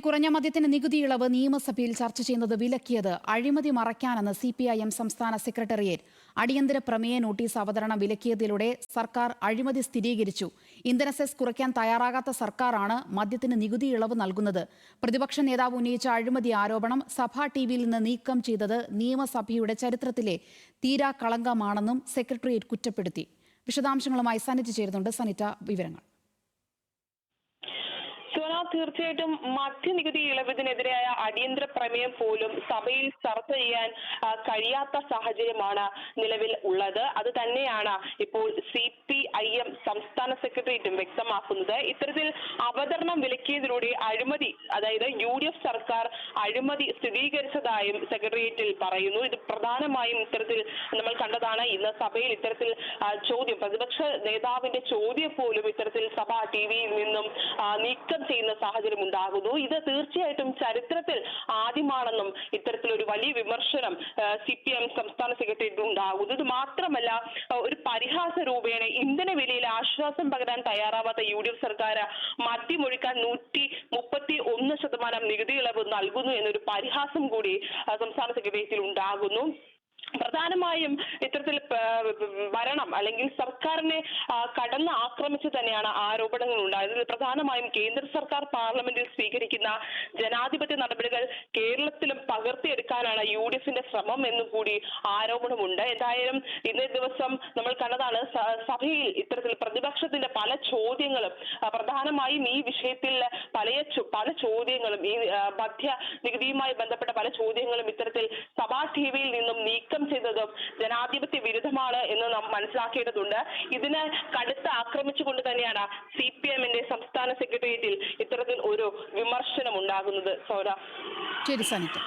കുറഞ്ഞ മദ്യത്തിന് നികുതി ഇളവ് നിയമസഭയിൽ ചർച്ച ചെയ്യുന്നത് വിലക്കിയത് അഴിമതി മറയ്ക്കാനെന്ന് CPIM സംസ്ഥാന സെക്രട്ടേറിയറ്റ്. അടിയന്തര പ്രമേയ നോട്ടീസ് അവതരണം വിലക്കിയതിലൂടെ സർക്കാർ അഴിമതി സ്ഥിരീകരിച്ചു. ഇന്ധന സെസ് കുറയ്ക്കാൻ തയ്യാറാകാത്ത സർക്കാരാണ് മദ്യത്തിന് നികുതി ഇളവ് നൽകുന്നത്. പ്രതിപക്ഷ നേതാവ് ഉന്നയിച്ച അഴിമതി ആരോപണം സഭാ ടിവിയിൽ നിന്ന് നീക്കം ചെയ്തത് നിയമസഭയുടെ ചരിത്രത്തിലെ തീരാ കളങ്കമാണെന്നും സെക്രട്ടേറിയറ്റ് കുറ്റപ്പെടുത്തി. വിശദാംശങ്ങളുമായി സനിറ്റ ചേരുന്നുണ്ട്. സനിറ്റ, വിവരങ്ങൾ. തീർച്ചയായിട്ടും മദ്യനികുതി ഇളവിനെതിരായ അടിയന്തര പ്രമേയം പോലും സഭയിൽ ചർച്ച ചെയ്യാൻ കഴിയാത്ത സാഹചര്യമാണ് നിലവിൽ ഉള്ളത്. അത് തന്നെയാണ് ഇപ്പോൾ CPIM സംസ്ഥാന സെക്രട്ടേറിയറ്റും വ്യക്തമാക്കുന്നത്. ഇത്തരത്തിൽ അവതരണം വിലക്കിയതിലൂടെ അഴിമതി, അതായത് UDF സർക്കാർ അഴിമതി സ്ഥിരീകരിച്ചതായും സെക്രട്ടേറിയറ്റിൽ പറയുന്നു. ഇത് പ്രധാനമായും ഇത്തരത്തിൽ നമ്മൾ കണ്ടതാണ്. ഇന്ന് സഭയിൽ ഇത്തരത്തിൽ ചോദ്യം, പ്രതിപക്ഷ നേതാവിന്റെ ചോദ്യം പോലും ഇത്തരത്തിൽ സഭ ടിവിയിൽ നിന്നും നീക്കം ചെയ്യുന്ന സാഹചര്യം ഉണ്ടാകുന്നു. ഇത് തീർച്ചയായിട്ടും ചരിത്രത്തിൽ ആദ്യമാണെന്നും ഇത്തരത്തിലൊരു വലിയ വിമർശനം CPIM സംസ്ഥാന സെക്രട്ടേറിയറ്റ് ഉണ്ടാകുന്നു. ഇത് മാത്രമല്ല, ഒരു പരിഹാസ രൂപേണ ഇന്ധന വിലയിൽ ആശ്വാസം പകരാൻ തയ്യാറാവാത്ത UDF സർക്കാർ മദ്യമൊഴിക്കാൻ 131% നികുതി ഇളവ് നൽകുന്നു എന്നൊരു പരിഹാസം കൂടി സംസ്ഥാന സെക്രട്ടേറിയറ്റിൽ ഉണ്ടാകുന്നു. പ്രധാനമായും ഇത്തരത്തിൽ ഭരണം അല്ലെങ്കിൽ സർക്കാരിനെ കടന്ന് ആക്രമിച്ച് തന്നെയാണ് ആരോപണങ്ങൾ ഉണ്ടായത്. പ്രധാനമായും കേന്ദ്ര സർക്കാർ പാർലമെന്റിൽ സ്വീകരിക്കുന്ന ജനാധിപത്യ നടപടികൾ കേരളത്തിലും പകർത്തിയെടുക്കാനാണ് UDFന്റെ ശ്രമം എന്നും കൂടി ആരോപണമുണ്ട്. എന്തായാലും ഇന്നേ ദിവസം നമ്മൾ കണ്ടതാണ്, സഭയിൽ ഇത്തരത്തിൽ പ്രതിപക്ഷത്തിന്റെ പല ചോദ്യങ്ങളും, പ്രധാനമായും ഈ വിഷയത്തിൽ പല ചോദ്യങ്ങളും, ഈ മദ്യ നികുതിയുമായി ബന്ധപ്പെട്ട പല ചോദ്യങ്ങളും ഇത്തരത്തിൽ സഭാ ടിവിയിൽ നിന്നും നീക്കം ചെയ്തതും ജനാധിപത്യ വിരുദ്ധമാണ് എന്ന് നാം മനസ്സിലാക്കേണ്ടതുണ്ട്. ഇതിന് കടുത്ത ആക്രമിച്ചുകൊണ്ട് തന്നെയാണ് CPIMന്റെ സംസ്ഥാന സെക്രട്ടേറിയറ്റിൽ ഇത്തരത്തിൽ ഒരു വിമർശനം ഉണ്ടാകുന്നത്. ശരി സനിറ്റ.